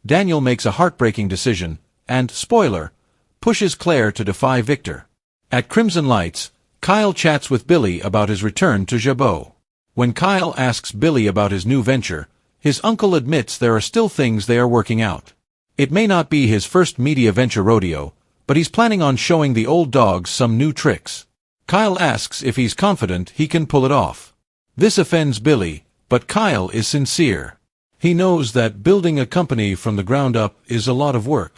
Daniel makes a heartbreaking decision, and, spoiler, pushes Claire to defy Victor. At Crimson Lights, Kyle chats with Billy about his return to Jabot. When Kyle asks Billy about his new venture, his uncle admits there are still things they are working out. It may not be his first media venture rodeo, but he's planning on showing the old dogs some new tricks. Kyle asks if he's confident he can pull it off. This offends Billy, but Kyle is sincere. He knows that building a company from the ground up is a lot of work.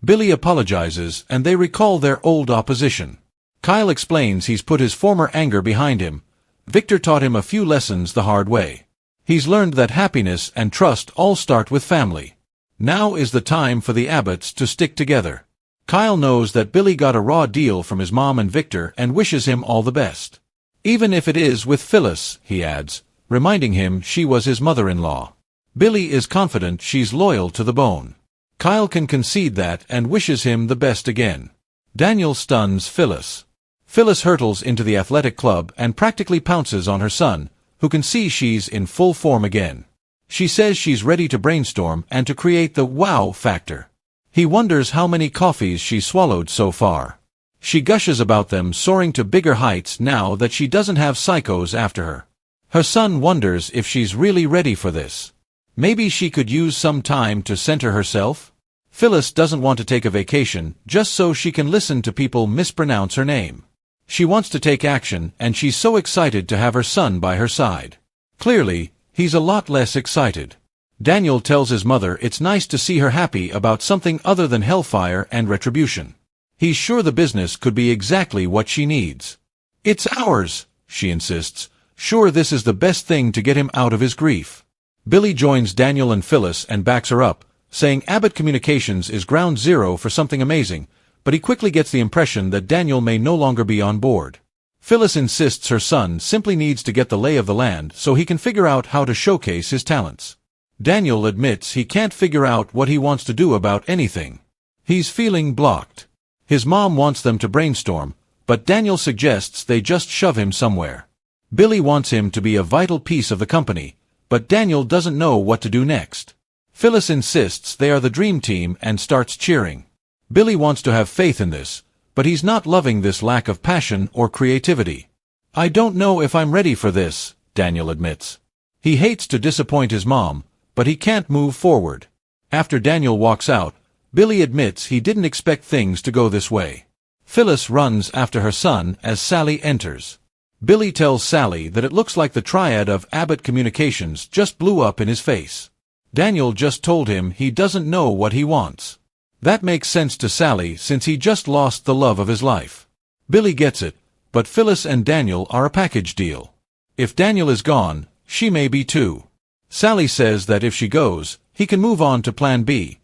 Billy apologizes and they recall their old opposition. Kyle explains he's put his former anger behind him. Victor taught him a few lessons the hard way. He's learned that happiness and trust all start with family. Now is the time for the Abbotts to stick together. Kyle knows that Billy got a raw deal from his mom and Victor and wishes him all the best. Even if it is with Phyllis, he adds, reminding him she was his mother-in-law. Billy is confident she's loyal to the bone. Kyle can concede that and wishes him the best again. Daniel stuns Phyllis. Phyllis hurtles into the athletic club and practically pounces on her son, who can see she's in full form again. She says she's ready to brainstorm and to create the wow factor. He wonders how many coffees she's swallowed so far. She gushes about them soaring to bigger heights now that she doesn't have psychos after her. Her son wonders if she's really ready for this. Maybe she could use some time to center herself? Phyllis doesn't want to take a vacation just so she can listen to people mispronounce her name. She wants to take action, and she's so excited to have her son by her side. Clearly, he's a lot less excited. Daniel tells his mother it's nice to see her happy about something other than hellfire and retribution. He's sure the business could be exactly what she needs. "It's ours," she insists, sure this is the best thing to get him out of his grief. Billy joins Daniel and Phyllis and backs her up, saying Abbott Communications is ground zero for something amazing, but he quickly gets the impression that Daniel may no longer be on board. Phyllis insists her son simply needs to get the lay of the land so he can figure out how to showcase his talents. Daniel admits he can't figure out what he wants to do about anything. He's feeling blocked. His mom wants them to brainstorm, but Daniel suggests they just shove him somewhere. Billy wants him to be a vital piece of the company, but Daniel doesn't know what to do next. Phyllis insists they are the dream team and starts cheering. Billy wants to have faith in this, but he's not loving this lack of passion or creativity. "I don't know if I'm ready for this," Daniel admits. He hates to disappoint his mom, but he can't move forward. After Daniel walks out, Billy admits he didn't expect things to go this way. Phyllis runs after her son as Sally enters. Billy tells Sally that it looks like the triad of Abbott Communications just blew up in his face. Daniel just told him he doesn't know what he wants. That makes sense to Sally since he just lost the love of his life. Billy gets it, but Phyllis and Daniel are a package deal. If Daniel is gone, she may be too. Sally says that if she goes, he can move on to Plan B.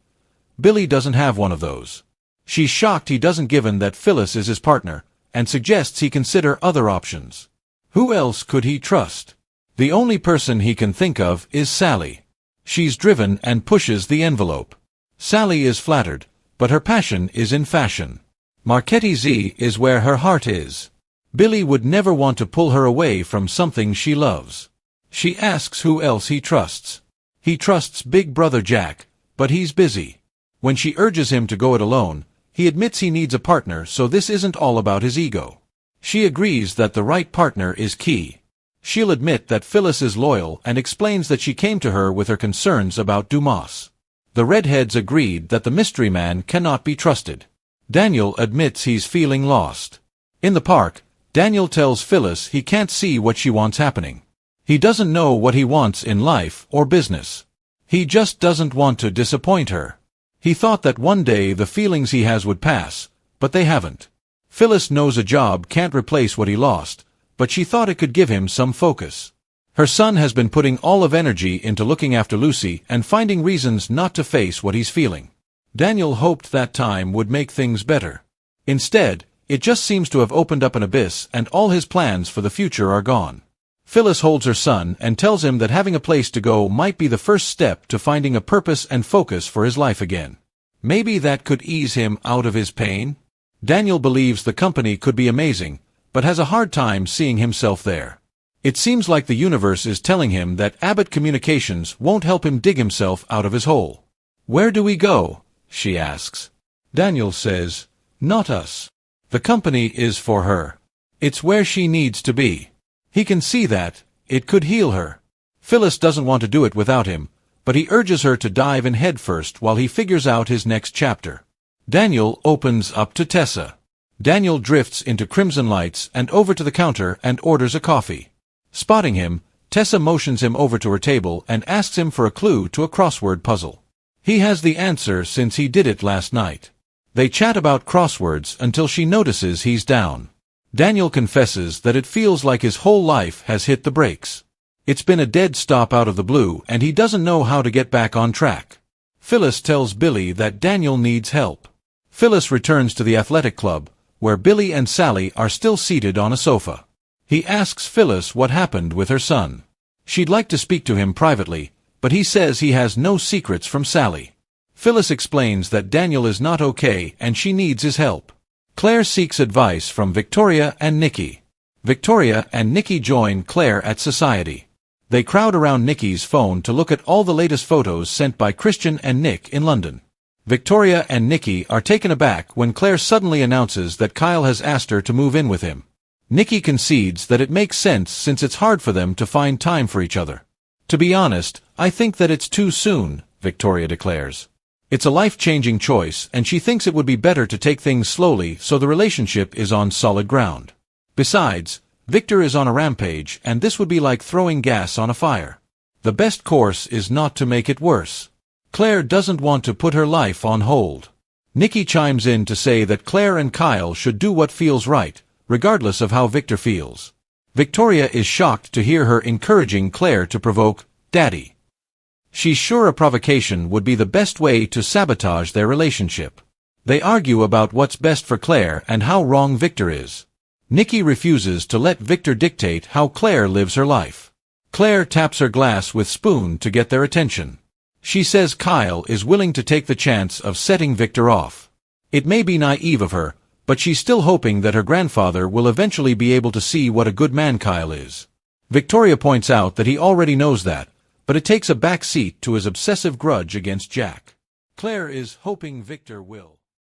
Billy doesn't have one of those. She's shocked he doesn't given that Phyllis is his partner, and suggests he consider other options. Who else could he trust? The only person he can think of is Sally. She's driven and pushes the envelope. Sally is flattered, but her passion is in fashion. Marchetti Z is where her heart is. Billy would never want to pull her away from something she loves. She asks who else he trusts. He trusts Big Brother Jack, but he's busy. When she urges him to go it alone, he admits he needs a partner, so this isn't all about his ego. She agrees that the right partner is key. She'll admit that Phyllis is loyal and explains that she came to her with her concerns about Dumas. The redheads agreed that the mystery man cannot be trusted. Daniel admits he's feeling lost. In the park, Daniel tells Phyllis he can't see what she wants happening. He doesn't know what he wants in life or business. He just doesn't want to disappoint her. He thought that one day the feelings he has would pass, but they haven't. Phyllis knows a job can't replace what he lost, but she thought it could give him some focus. Her son has been putting all of energy into looking after Lucy and finding reasons not to face what he's feeling. Daniel hoped that time would make things better. Instead, it just seems to have opened up an abyss and all his plans for the future are gone. Phyllis holds her son and tells him that having a place to go might be the first step to finding a purpose and focus for his life again. Maybe that could ease him out of his pain? Daniel believes the company could be amazing, but has a hard time seeing himself there. It seems like the universe is telling him that Abbott Communications won't help him dig himself out of his hole. "Where do we go?" she asks. Daniel says, "Not us. The company is for her. It's where she needs to be. He can see that. It could heal her." Phyllis doesn't want to do it without him, but he urges her to dive in headfirst while he figures out his next chapter. Daniel opens up to Tessa. Daniel drifts into Crimson Lights and over to the counter and orders a coffee. Spotting him, Tessa motions him over to her table and asks him for a clue to a crossword puzzle. He has the answer since he did it last night. They chat about crosswords until she notices he's down. Daniel confesses that it feels like his whole life has hit the brakes. It's been a dead stop out of the blue and he doesn't know how to get back on track. Phyllis tells Billy that Daniel needs help. Phyllis returns to the athletic club, where Billy and Sally are still seated on a sofa. He asks Phyllis what happened with her son. She'd like to speak to him privately, but he says he has no secrets from Sally. Phyllis explains that Daniel is not okay and she needs his help. Claire seeks advice from Victoria and Nikki. Victoria and Nikki join Claire at Society. They crowd around Nikki's phone to look at all the latest photos sent by Christian and Nick in London. Victoria and Nikki are taken aback when Claire suddenly announces that Kyle has asked her to move in with him. Nikki concedes that it makes sense since it's hard for them to find time for each other. "To be honest, I think that it's too soon," Victoria declares. It's a life-changing choice and she thinks it would be better to take things slowly so the relationship is on solid ground. Besides, Victor is on a rampage and this would be like throwing gas on a fire. The best course is not to make it worse. Claire doesn't want to put her life on hold. Nikki chimes in to say that Claire and Kyle should do what feels right, regardless of how Victor feels. Victoria is shocked to hear her encouraging Claire to provoke Daddy. She's sure a provocation would be the best way to sabotage their relationship. They argue about what's best for Claire and how wrong Victor is. Nikki refuses to let Victor dictate how Claire lives her life. Claire taps her glass with spoon to get their attention. She says Kyle is willing to take the chance of setting Victor off. It may be naive of her, but she's still hoping that her grandfather will eventually be able to see what a good man Kyle is. Victoria points out that he already knows that, but it takes a back seat to his obsessive grudge against Jack. Claire is hoping Victor will.